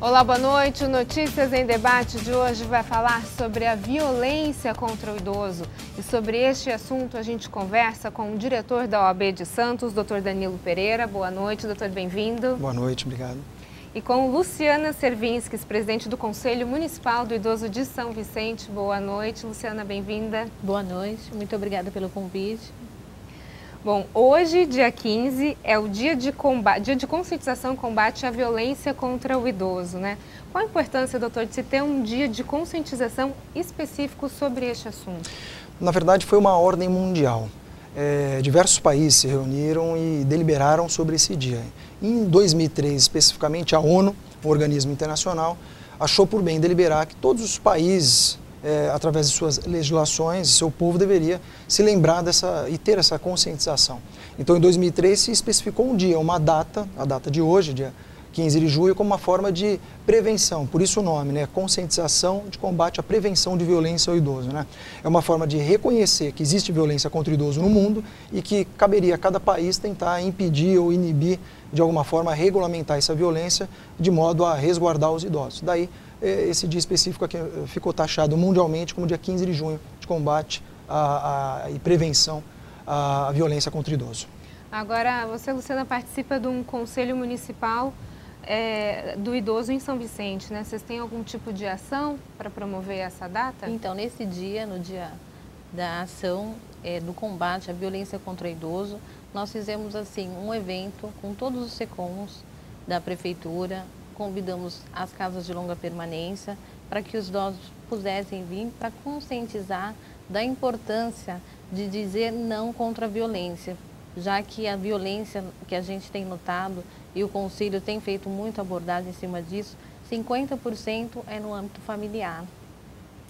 Olá, boa noite. O Notícias em Debate de hoje vai falar sobre a violência contra o idoso. E sobre este assunto a gente conversa com o diretor da OAB de Santos, Dr. Danilo Pereira. Boa noite, doutor, bem-vindo. Boa noite, obrigado. E com Luciana Servinskis, presidente do Conselho Municipal do Idoso de São Vicente. Boa noite, Luciana, bem-vinda. Boa noite, muito obrigada pelo convite. Bom, hoje, dia 15, é o dia de conscientização e combate à violência contra o idoso, né? Qual a importância, doutor, de se ter um dia de conscientização específico sobre este assunto? Na verdade, foi uma ordem mundial. Diversos países se reuniram e deliberaram sobre esse dia. Em 2003, especificamente, a ONU, um organismo internacional, achou por bem deliberar que todos os países, através de suas legislações, seu povo deveria se lembrar e ter essa conscientização. Então, em 2003, se especificou um dia, uma data, a data de hoje, dia 15 de julho, como uma forma de prevenção, por isso o nome, né? Conscientização de combate à prevenção de violência ao idoso, né? É uma forma de reconhecer que existe violência contra o idoso no mundo e que caberia a cada país tentar impedir ou inibir, de alguma forma, regulamentar essa violência de modo a resguardar os idosos. Daí, esse dia específico aqui ficou taxado mundialmente como dia 15 de junho, de combate e prevenção à violência contra o idoso. Agora, você, Luciana, participa de um conselho municipal do idoso em São Vicente, né? Vocês têm algum tipo de ação para promover essa data? Então, nesse dia, no dia da ação do combate à violência contra o idoso, nós fizemos assim um evento com todos os SECOMs da prefeitura. Convidamos as casas de longa permanência para que os idosos pudessem vir para conscientizar da importância de dizer não contra a violência, já que a violência que a gente tem notado e o Conselho tem feito muita abordagem em cima disso, 50% é no âmbito familiar.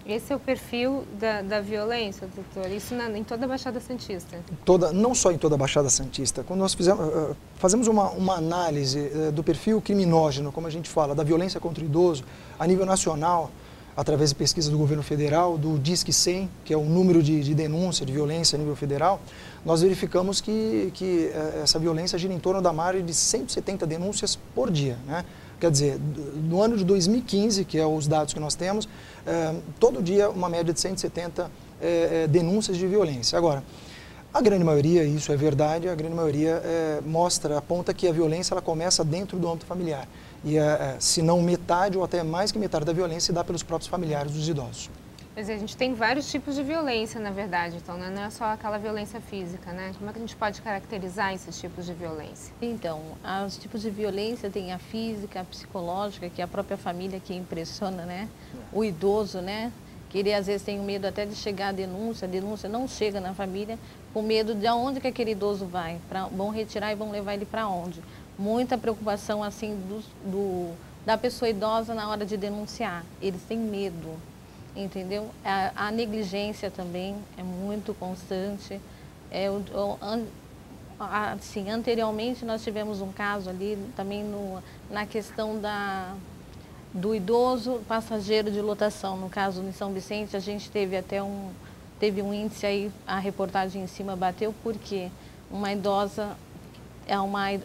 Esse é o perfil da violência, doutor? Isso em toda a Baixada Santista? Não só em toda a Baixada Santista. Quando nós fazemos uma análise do perfil criminógeno, como a gente fala, da violência contra o idoso, a nível nacional, através de pesquisa do governo federal, do Disque 100, que é o número de denúncia de violência a nível federal, nós verificamos que essa violência gira em torno da margem de 170 denúncias por dia, né? Quer dizer, no ano de 2015, que é os dados que nós temos, todo dia uma média de 170 denúncias de violência. Agora, a grande maioria, isso é verdade, a grande maioria aponta que a violência ela começa dentro do âmbito familiar. E se não metade ou até mais que metade da violência se dá pelos próprios familiares dos idosos. Mas a gente tem vários tipos de violência, na verdade, então, né? Não é só aquela violência física, né? Como é que a gente pode caracterizar esses tipos de violência? Então, os tipos de violência tem a física, a psicológica, que é a própria família que impressiona, né? O idoso, né? Que ele às vezes tem medo até de chegar a denúncia não chega na família, com medo de aonde que aquele idoso vai, vão retirar e vão levar ele para onde. Muita preocupação assim da pessoa idosa na hora de denunciar, eles têm medo. Entendeu? A negligência também é muito constante. Assim, anteriormente nós tivemos um caso ali também na questão do idoso passageiro de lotação. No caso em São Vicente, a gente teve até teve um índice aí, a reportagem em cima bateu, porque uma idosa,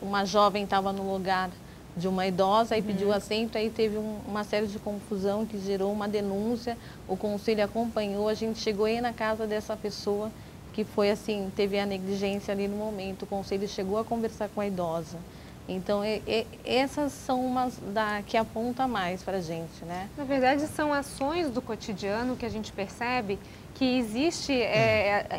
uma jovem estava no lugar de uma idosa e pediu assento, aí teve uma série de confusão que gerou uma denúncia, o conselho acompanhou, a gente chegou aí na casa dessa pessoa que foi assim, teve a negligência ali no momento, o conselho chegou a conversar com a idosa. Então, essas são umas que aponta mais para a gente, né? Na verdade, são ações do cotidiano que a gente percebe que existe,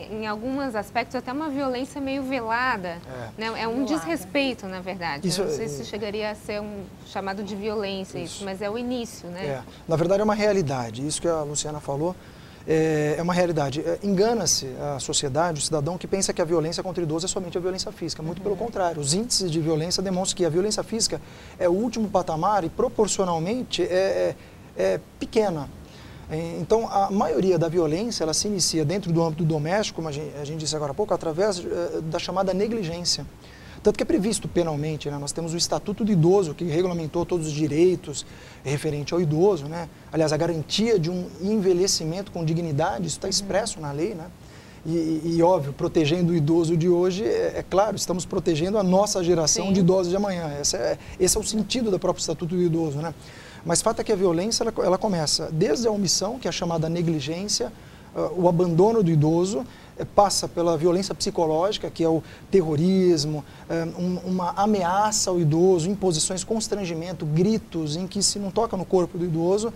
em alguns aspectos, até uma violência meio velada. Né? É um desrespeito, na verdade. Isso, não sei se chegaria a ser chamado de violência, isso, mas é o início, né? Na verdade, é uma realidade. Isso que a Luciana falou é uma realidade. Engana-se a sociedade, o cidadão, que pensa que a violência contra o idoso é somente a violência física. Muito pelo contrário. Os índices de violência demonstram que a violência física é o último patamar e, proporcionalmente, é pequena. Então, a maioria da violência, ela se inicia dentro do âmbito doméstico, como a gente disse agora há pouco, através da chamada negligência. Tanto que é previsto penalmente, né? Nós temos o Estatuto do Idoso, que regulamentou todos os direitos referentes ao idoso, né? Aliás, a garantia de um envelhecimento com dignidade, isso está expresso na lei, né? óbvio, protegendo o idoso de hoje, é claro, estamos protegendo a nossa geração Sim. de idosos de amanhã. Esse é o sentido do próprio Estatuto do Idoso, né? Mas fato é que a violência, ela começa desde a omissão, que é a chamada negligência, o abandono do idoso, passa pela violência psicológica, que é o terrorismo, uma ameaça ao idoso, imposições, constrangimento, gritos, em que se não toca no corpo do idoso,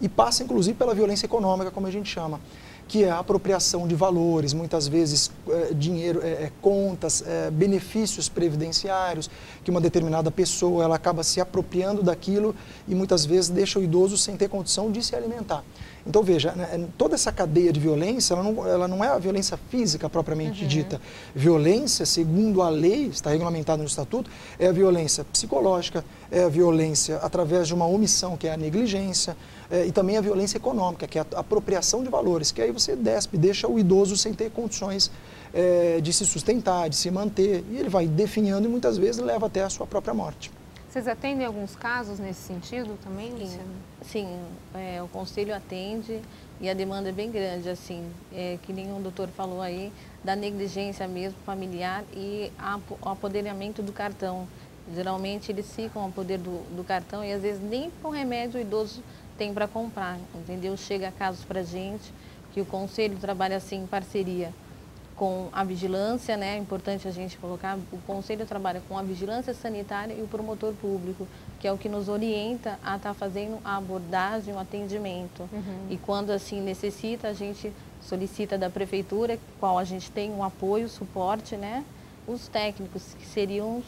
e passa inclusive pela violência econômica, como a gente chama, que é a apropriação de valores, muitas vezes dinheiro, contas, benefícios previdenciários, que uma determinada pessoa ela acaba se apropriando daquilo e muitas vezes deixa o idoso sem ter condição de se alimentar. Então veja, toda essa cadeia de violência, ela não é a violência física propriamente dita. Violência, segundo a lei, está regulamentado no Estatuto, é a violência psicológica, é a violência através de uma omissão, que é a negligência, e também a violência econômica, que é a apropriação de valores, que aí você deixa o idoso sem ter condições de se sustentar, de se manter, e ele vai definhando e muitas vezes leva até a sua própria morte. Vocês atendem alguns casos nesse sentido também, Sim, Luciana? sim, o Conselho atende e a demanda é bem grande, assim, que nem o doutor falou aí, da negligência mesmo familiar e o apoderamento do cartão. Geralmente eles ficam ao poder do cartão e às vezes nem com remédio o idoso tem para comprar, entendeu? Chega casos para a gente que o Conselho trabalha assim em parceria com a vigilância, né? É importante a gente colocar, o Conselho trabalha com a vigilância sanitária e o promotor público, que é o que nos orienta a estar fazendo a abordagem, o atendimento. E quando assim necessita, a gente solicita da prefeitura, qual a gente tem um apoio, suporte, né? Os técnicos, que seriam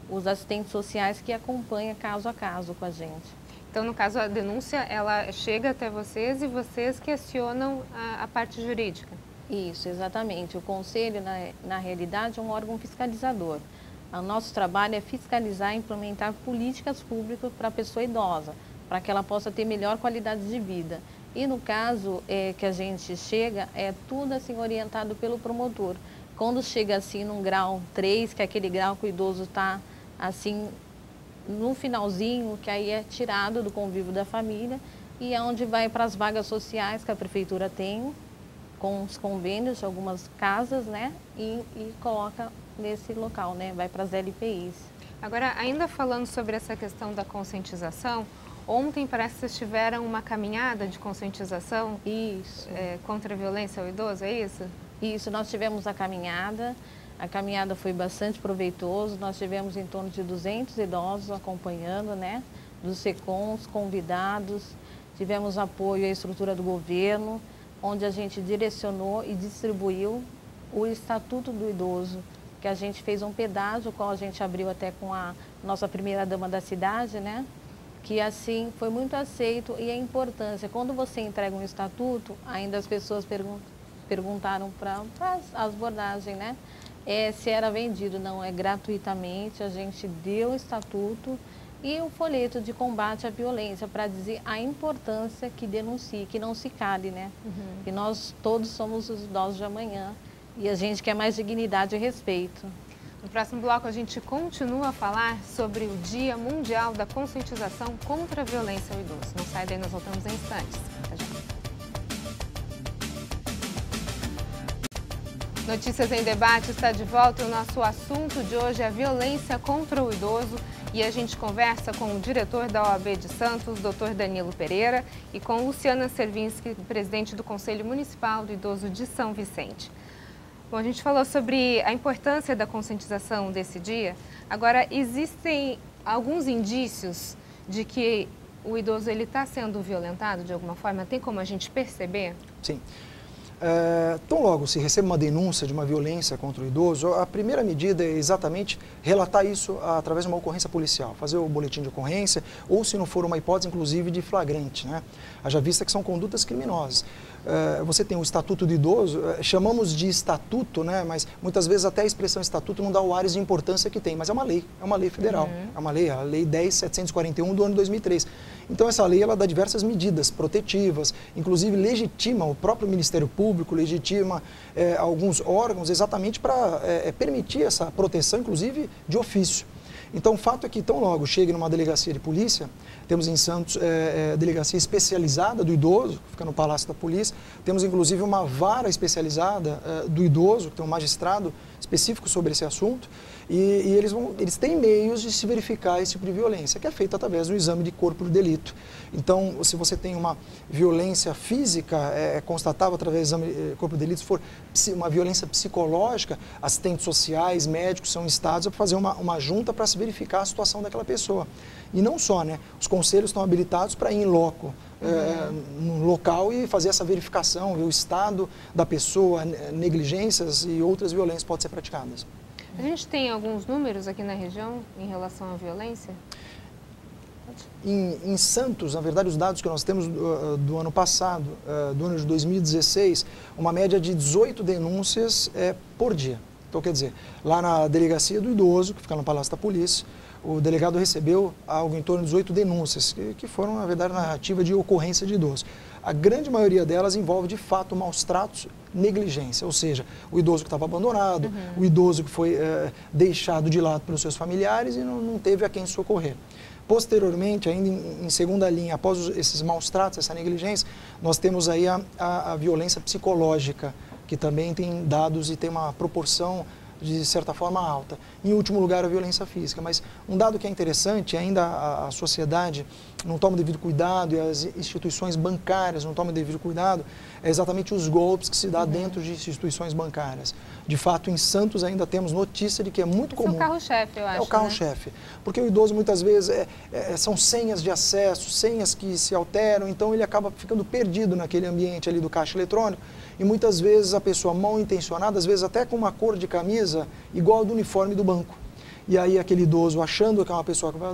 os assistentes sociais que acompanham caso a caso com a gente. Então, no caso, a denúncia, ela chega até vocês e vocês questionam a parte jurídica? Isso, exatamente. O Conselho, na realidade, é um órgão fiscalizador. O nosso trabalho é fiscalizar e implementar políticas públicas para a pessoa idosa, para que ela possa ter melhor qualidade de vida. E no caso que a gente chega, é tudo assim orientado pelo promotor. Quando chega assim num grau 3, que é aquele grau que o idoso está assim no finalzinho, que aí é tirado do convívio da família e é onde vai para as vagas sociais que a prefeitura tem, com os convênios de algumas casas, né, e coloca nesse local, né, vai para as LPIs. Agora, ainda falando sobre essa questão da conscientização, ontem parece que vocês tiveram uma caminhada de conscientização contra a violência ao idoso, é isso? Isso, nós tivemos a caminhada foi bastante proveitosa, nós tivemos em torno de 200 idosos acompanhando, né, dos SECOMs, convidados, tivemos apoio à estrutura do governo, onde a gente direcionou e distribuiu o Estatuto do Idoso, que a gente fez um pedágio, qual a gente abriu até com a nossa primeira-dama da cidade, né? Que assim foi muito aceito e a importância. Quando você entrega um estatuto, ainda as pessoas perguntaram para as abordagens, né? Se era vendido, não, é gratuitamente, a gente deu o estatuto e o folheto de combate à violência para dizer a importância que denuncie, que não se cale, né? Que nós todos somos os idosos de amanhã e a gente quer mais dignidade e respeito. No próximo bloco a gente continua a falar sobre o Dia Mundial da Conscientização contra a Violência ao Idoso. Não sai daí, nós voltamos em instantes. Até já. Notícias em Debate está de volta e o nosso assunto de hoje é a violência contra o idoso e a gente conversa com o diretor da OAB de Santos, Dr. Danilo Pereira, e com Luciana Servinski, presidente do Conselho Municipal do Idoso de São Vicente. Bom, a gente falou sobre a importância da conscientização desse dia. Agora, existem alguns indícios de que o idoso está sendo violentado de alguma forma? Tem como a gente perceber? Sim. Tão logo se recebe uma denúncia de uma violência contra o idoso, a primeira medida é exatamente relatar isso através de uma ocorrência policial, fazer o boletim de ocorrência ou, se não for uma hipótese, inclusive de flagrante, né? Haja vista que são condutas criminosas. Você tem o Estatuto do Idoso, chamamos de estatuto, né? Mas muitas vezes até a expressão estatuto não dá o ares de importância que tem, mas é uma lei federal, é uma lei, a Lei 10.741 do ano 2003. Então essa lei ela dá diversas medidas protetivas, inclusive legitima o próprio Ministério Público, legitima alguns órgãos exatamente para permitir essa proteção, inclusive de ofício. Então, o fato é que, tão logo chegue numa delegacia de polícia, temos em Santos delegacia especializada do idoso, que fica no Palácio da Polícia, temos inclusive uma vara especializada do idoso, que tem um magistrado específico sobre esse assunto, e eles têm meios de se verificar esse tipo de violência, que é feito através do exame de corpo de delito. Então, se você tem uma violência física, constatável através do exame de corpo de delito, se for uma violência psicológica, assistentes sociais, médicos são instados a fazer uma junta para se verificar a situação daquela pessoa. E não só, né? Os conselhos estão habilitados para ir em loco, no local e fazer essa verificação, ver o estado da pessoa, negligências e outras violências podem ser praticadas. A gente tem alguns números aqui na região em relação à violência? Em Santos, na verdade, os dados que nós temos do ano passado, do ano de 2016, uma média de 18 denúncias por dia. Então, quer dizer, lá na delegacia do idoso, que fica no Palácio da Polícia, o delegado recebeu algo em torno de 18 denúncias, que foram, na verdade, narrativa de ocorrência de idoso. A grande maioria delas envolve, de fato, maus tratos, negligência, ou seja, o idoso que estava abandonado, o idoso que foi deixado de lado pelos seus familiares e não teve a quem socorrer. Posteriormente, ainda em segunda linha, após esses maus tratos, essa negligência, nós temos aí a violência psicológica, que também tem dados e tem uma proporção de certa forma alta. Em último lugar, a violência física. Mas um dado que é interessante, ainda a sociedade não toma devido cuidado e as instituições bancárias não tomam devido cuidado, é exatamente os golpes que se dá dentro de instituições bancárias. De fato, em Santos ainda temos notícia de que é muito comum. Esse é o carro-chefe, eu acho. É o carro-chefe. Porque o idoso muitas vezes são senhas de acesso, senhas que se alteram, então ele acaba ficando perdido naquele ambiente ali do caixa eletrônico. E muitas vezes a pessoa mal intencionada, às vezes até com uma cor de camisa igual ao do uniforme do banco. E aí aquele idoso, achando que é uma pessoa que vai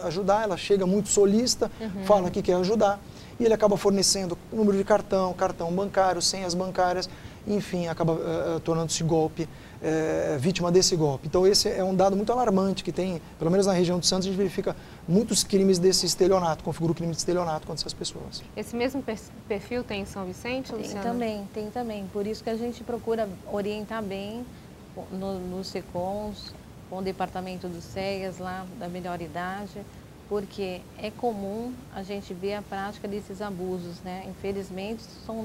ajudar, ela chega muito solícita, fala que quer ajudar, e ele acaba fornecendo número de cartão bancário, senhas bancárias, enfim, acaba tornando-se vítima desse golpe. Então esse é um dado muito alarmante que tem, pelo menos na região de Santos, a gente verifica muitos crimes desse estelionato, configura o crime de estelionato contra essas pessoas. Esse mesmo perfil tem em São Vicente, Luciana? Tem também. Por isso que a gente procura orientar bem nos SECONs, com o departamento dos CEAs lá, da melhor idade, porque é comum a gente ver a prática desses abusos, né? Infelizmente, são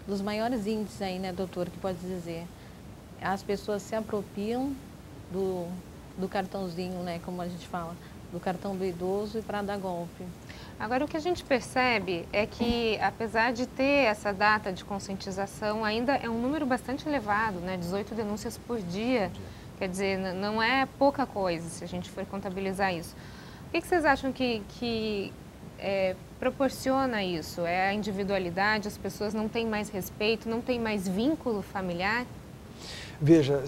dos maiores índices aí, né, doutor, que pode dizer. As pessoas se apropriam do cartãozinho, né, como a gente fala, do cartão do idoso e para dar golpe. Agora, o que a gente percebe é que, apesar de ter essa data de conscientização, ainda é um número bastante elevado, né? 18 denúncias por dia. Quer dizer, não é pouca coisa, se a gente for contabilizar isso. O que vocês acham que proporciona isso? É a individualidade, as pessoas não têm mais respeito, não têm mais vínculo familiar? Veja,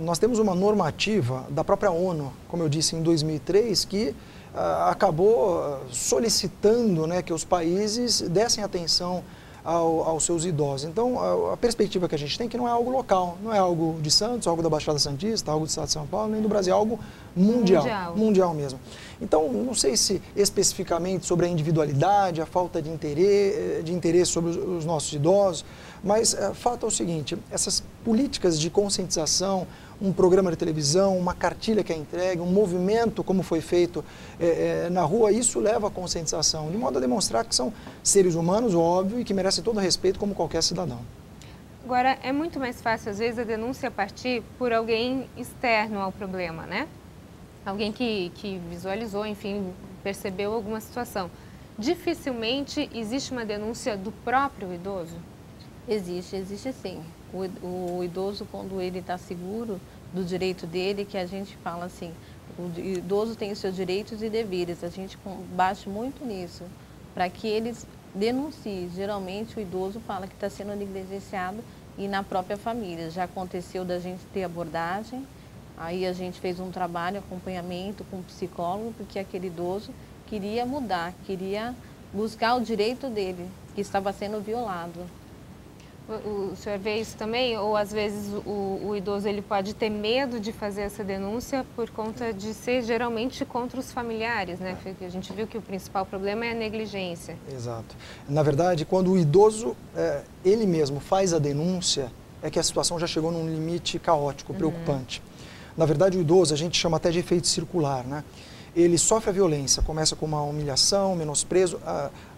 nós temos uma normativa da própria ONU, como eu disse, em 2003, que acabou solicitando, né, que os países dessem atenção aos seus idosos. Então, a perspectiva que a gente tem é que não é algo local, não é algo de Santos, algo da Baixada Santista, algo do Estado de São Paulo, nem do Brasil, é algo mundial mesmo. Então, não sei se especificamente sobre a individualidade, a falta de interesse sobre os nossos idosos, mas fato é o seguinte, essas políticas de conscientização, um programa de televisão, uma cartilha que é entregue, um movimento como foi feito na rua, isso leva à conscientização, de modo a demonstrar que são seres humanos, óbvio, e que merecem todo respeito como qualquer cidadão. Agora, é muito mais fácil, às vezes, a denúncia partir por alguém externo ao problema, né? Alguém que visualizou, enfim, percebeu alguma situação. Dificilmente existe uma denúncia do próprio idoso? Existe sim. O idoso, quando ele está seguro do direito dele, que a gente fala assim, o idoso tem os seus direitos e deveres, a gente bate muito nisso, para que eles denunciem. Geralmente o idoso fala que está sendo negligenciado e na própria família. Já aconteceu da gente ter abordagem, aí a gente fez um trabalho, acompanhamento com o psicólogo, porque aquele idoso queria mudar, queria buscar o direito dele, que estava sendo violado. O senhor vê isso também? Ou às vezes o idoso ele pode ter medo de fazer essa denúncia por conta de ser geralmente contra os familiares, né? Porque a gente viu que o principal problema é a negligência. Exato. Na verdade, quando o idoso, ele mesmo faz a denúncia, é que a situação já chegou num limite caótico, preocupante. Na verdade, o idoso a gente chama até de efeito circular, né? Ele sofre a violência, começa com uma humilhação, menosprezo,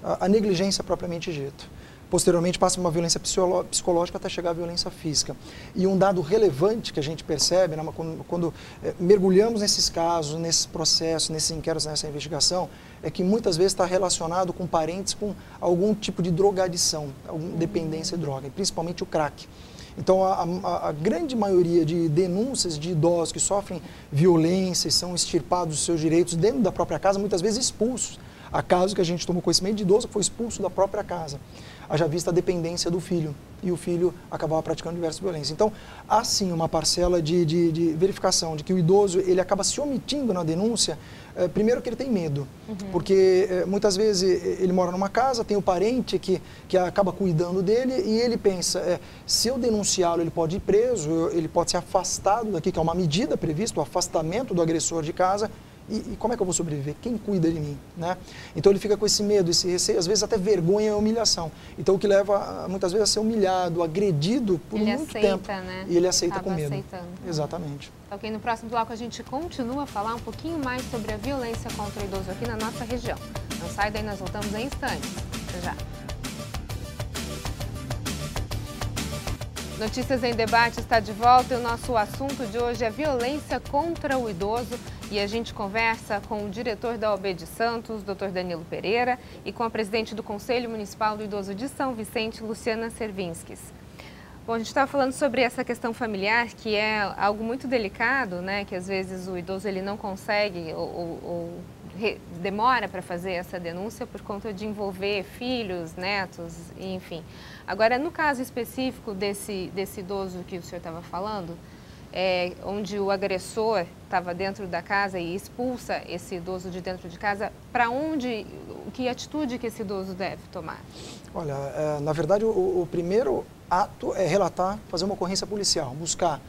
a negligência propriamente dito. Posteriormente passa por uma violência psicológica até chegar à violência física. E um dado relevante que a gente percebe, né, quando mergulhamos nesses casos, nesses processos, nesses inquéritos, nessa investigação, é que muitas vezes está relacionado com parentes com algum tipo de drogadição, alguma dependência de droga, principalmente o crack. Então, a grande maioria de denúncias de idosos que sofrem violência e são extirpados dos seus direitos dentro da própria casa, muitas vezes expulsos. Há casos que a gente tomou conhecimento de idoso que foi expulso da própria casa. Haja vista a dependência do filho, e o filho acabava praticando diversas violências. Então, há sim uma parcela de verificação de que o idoso ele acaba se omitindo na denúncia, primeiro que ele tem medo, porque muitas vezes ele mora numa casa, tem o parente que acaba cuidando dele e ele pensa, se eu denunciá-lo ele pode ir preso, ele pode ser afastado daqui, que é uma medida prevista, o afastamento do agressor de casa. E como é que eu vou sobreviver? Quem cuida de mim? Né? Então ele fica com esse medo, esse receio, às vezes até vergonha e humilhação. Então o que leva muitas vezes a ser humilhado, agredido por muito tempo. Né? E ele aceita Acaba com medo. Aceitando. Exatamente. Ok, no próximo bloco a gente continua a falar um pouquinho mais sobre a violência contra o idoso aqui na nossa região. Não sai daí, nós voltamos em instantes. Até já. Notícias em Debate está de volta e o nosso assunto de hoje é violência contra o idoso. E a gente conversa com o diretor da OAB de Santos, Dr. Danilo Pereira, e com a presidente do Conselho Municipal do Idoso de São Vicente, Luciana Servinskis. Bom, a gente estava falando sobre essa questão familiar, que é algo muito delicado, né? Que às vezes o idoso ele não consegue ou demora para fazer essa denúncia por conta de envolver filhos, netos, enfim. Agora, no caso específico desse idoso que o senhor estava falando, onde o agressor estava dentro da casa e expulsa esse idoso de dentro de casa, para onde, que atitude que esse idoso deve tomar? Olha, na verdade o primeiro ato é relatar, fazer uma ocorrência policial, buscar,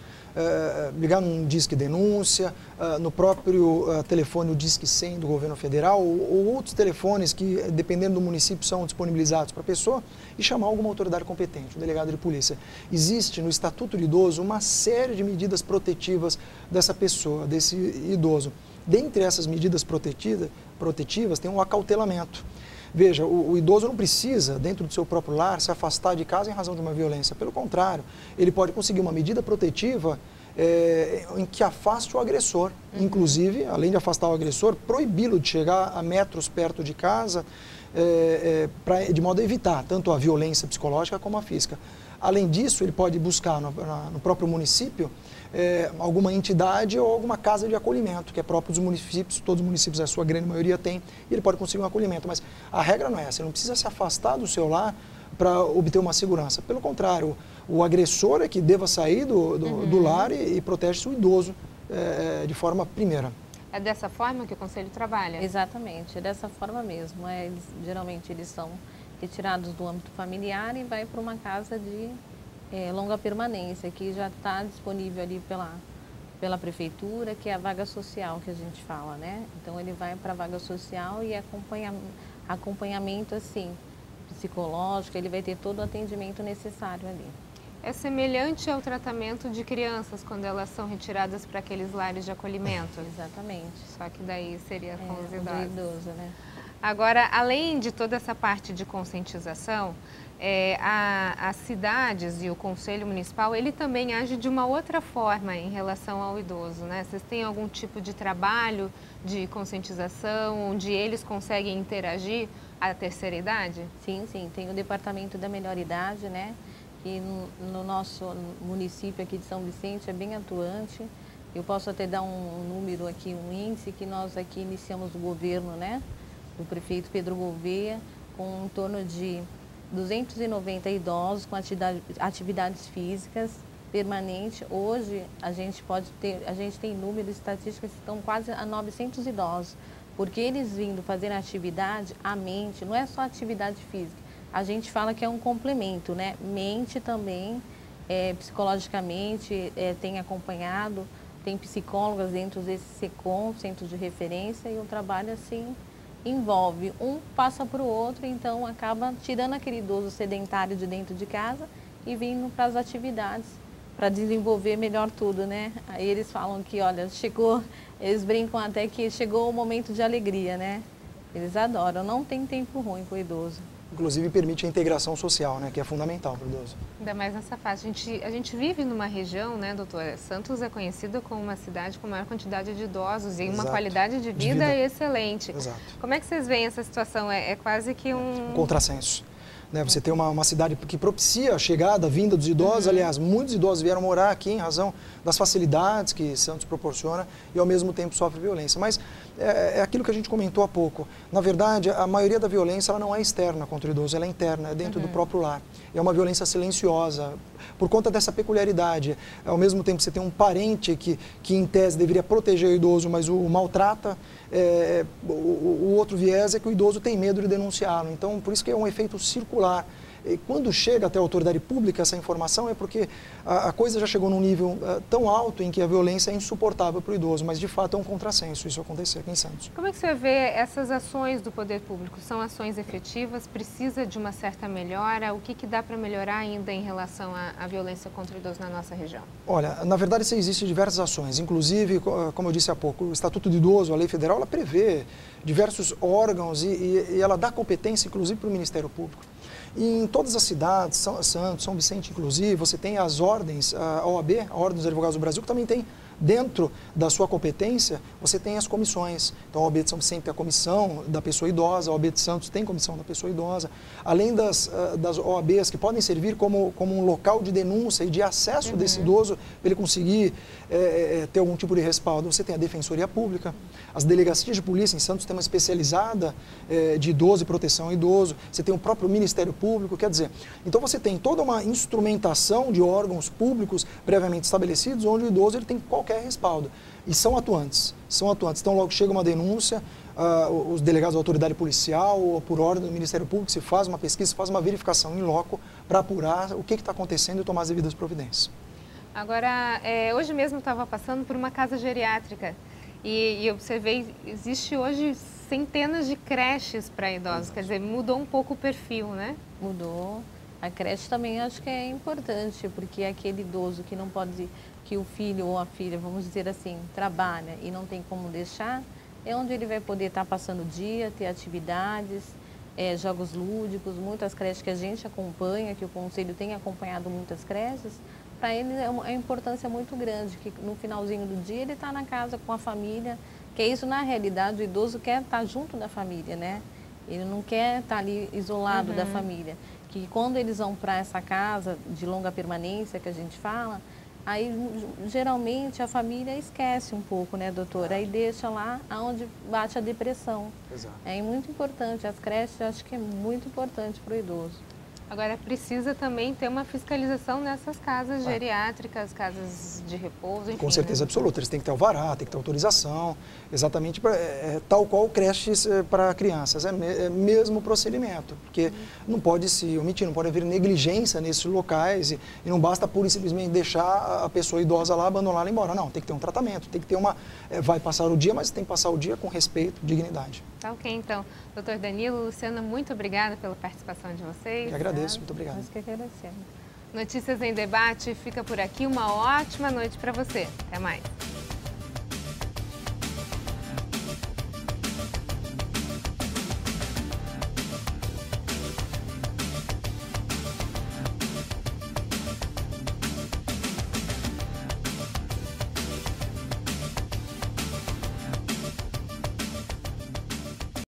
ligar num disque denúncia, no próprio telefone o disque 100 do governo federal ou outros telefones que, dependendo do município, são disponibilizados para a pessoa e chamar alguma autoridade competente, um delegado de polícia. Existe no Estatuto do Idoso uma série de medidas protetivas dessa pessoa, desse idoso. Dentre essas medidas protetivas tem um acautelamento. Veja, o idoso não precisa, dentro do seu próprio lar, se afastar de casa em razão de uma violência. Pelo contrário, ele pode conseguir uma medida protetiva em que afaste o agressor. Inclusive, além de afastar o agressor, proibi-lo de chegar a metros perto de casa, de modo a evitar tanto a violência psicológica como a física. Além disso, ele pode buscar no próprio município alguma entidade ou alguma casa de acolhimento, que é próprio dos municípios, todos os municípios, a sua grande maioria tem, e ele pode conseguir um acolhimento. Mas a regra não é essa, ele não precisa se afastar do seu lar para obter uma segurança. Pelo contrário, o agressor é que deva sair do lar e protege o idoso de forma primeira. É dessa forma que o Conselho trabalha? Exatamente, é dessa forma mesmo. Geralmente eles são retirados do âmbito familiar e vai para uma casa de longa permanência, que já está disponível ali pela prefeitura, que é a vaga social que a gente fala, né? Então ele vai para a vaga social e acompanhamento assim, psicológico, ele vai ter todo o atendimento necessário ali. É semelhante ao tratamento de crianças quando elas são retiradas para aqueles lares de acolhimento? Exatamente. Só que daí seria com os idosos, né? Agora, além de toda essa parte de conscientização, as cidades e o Conselho Municipal, ele também age de uma outra forma em relação ao idoso, né? Vocês têm algum tipo de trabalho de conscientização, onde eles conseguem interagir à terceira idade? Sim, sim. Tem o Departamento da Melhor Idade, né? Que no nosso município aqui de São Vicente é bem atuante. Eu posso até dar um número aqui, um índice que nós aqui iniciamos o governo, né? Do prefeito Pedro Gouveia, com em torno de 290 idosos com atividades físicas permanentes. Hoje a gente tem números estatísticos que estão quase a 900 idosos, porque eles vindo fazer atividade, a mente, não é só atividade física, a gente fala que é um complemento, né? Mente também, psicologicamente, tem acompanhado, tem psicólogas dentro desse SECOM, Centro de Referência, e o trabalho assim envolve, um passa para o outro, então acaba tirando aquele idoso sedentário de dentro de casa e vindo para as atividades para desenvolver melhor tudo, né? Aí eles falam que, olha, chegou, eles brincam até que chegou o momento de alegria, né? Eles adoram, não tem tempo ruim com o idoso. Inclusive permite a integração social, né, que é fundamental para o idoso. Ainda mais nessa fase. A gente vive numa região, né, doutora? Santos é conhecida como uma cidade com maior quantidade de idosos e uma qualidade de vida excelente. Exato. Como é que vocês veem essa situação? É quase que um contrassenso. Né? Você tem uma cidade que propicia a chegada, a vinda dos idosos. Aliás, muitos idosos vieram morar aqui em razão das facilidades que Santos proporciona e, ao mesmo tempo, sofre violência. Mas é aquilo que a gente comentou há pouco. Na verdade, a maioria da violência ela não é externa contra o idoso, ela é interna, é dentro do próprio lar. É uma violência silenciosa, por conta dessa peculiaridade. Ao mesmo tempo, você tem um parente que em tese, deveria proteger o idoso, mas o maltrata. O outro viés é que o idoso tem medo de denunciá-lo. Então, por isso que é um efeito circular. E quando chega até a autoridade pública essa informação é porque a coisa já chegou num nível tão alto em que a violência é insuportável para o idoso, mas de fato é um contrassenso isso acontecer aqui em Santos. Como é que você vê essas ações do poder público? São ações efetivas? Precisa de uma certa melhora? O que dá para melhorar ainda em relação à violência contra o idoso na nossa região? Olha, na verdade existem diversas ações, inclusive, como eu disse há pouco, o Estatuto do Idoso, a lei federal, ela prevê diversos órgãos e ela dá competência, inclusive, para o Ministério Público. E em todas as cidades, Santos, São Vicente, inclusive, você tem as ordens, a OAB, a Ordem dos Advogados do Brasil, que também tem, dentro da sua competência, você tem as comissões. Então, a OAB de São Vicente tem a comissão da pessoa idosa, a OAB de Santos tem comissão da pessoa idosa. Além das OABs, que podem servir como um local de denúncia e de acesso desse idoso, para ele conseguir ter algum tipo de respaldo, você tem a Defensoria Pública, as delegacias de polícia, em Santos tem uma especializada de idoso e proteção ao idoso, você tem o próprio Ministério Público, quer dizer, então você tem toda uma instrumentação de órgãos públicos previamente estabelecidos, onde o idoso ele tem qualquer respaldo. E são atuantes. Então, logo chega uma denúncia, os delegados da autoridade policial, ou por ordem do Ministério Público, se faz uma pesquisa, se faz uma verificação em loco para apurar o que está acontecendo e tomar as devidas providências. Agora, hoje mesmo eu estava passando por uma casa geriátrica e observei, existe hoje centenas de creches para idosos, quer dizer, mudou um pouco o perfil, né? Mudou. A creche também acho que é importante, porque aquele idoso que não pode, que o filho ou a filha, vamos dizer assim, trabalha e não tem como deixar, é onde ele vai poder estar passando o dia, ter atividades, jogos lúdicos, muitas creches que a gente acompanha, que o Conselho tem acompanhado muitas creches, para ele é uma importância muito grande, que no finalzinho do dia ele está na casa com a família, que é isso na realidade, o idoso quer estar junto da família, né? Ele não quer estar ali isolado da família. Que quando eles vão para essa casa de longa permanência, que a gente fala, aí geralmente a família esquece um pouco, né, doutora? Aí deixa lá onde bate a depressão. Exato. É muito importante, as creches eu acho que é muito importante para o idoso. Agora, precisa também ter uma fiscalização nessas casas geriátricas, casas de repouso, enfim. Com certeza absoluta. Eles têm que ter alvará, tem que ter autorização, exatamente tal qual creches para crianças. É mesmo procedimento, porque não pode se omitir, não pode haver negligência nesses locais e não basta pura e simplesmente deixar a pessoa idosa lá, abandoná-la e ir embora. Não, tem que ter um tratamento, tem que ter vai passar o dia, mas tem que passar o dia com respeito, dignidade. Tá ok, então. Doutor Danilo, Luciana, muito obrigada pela participação de vocês. Eu agradeço, muito obrigado. Nós que agradecemos. Notícias em Debate fica por aqui. Uma ótima noite para você. Até mais.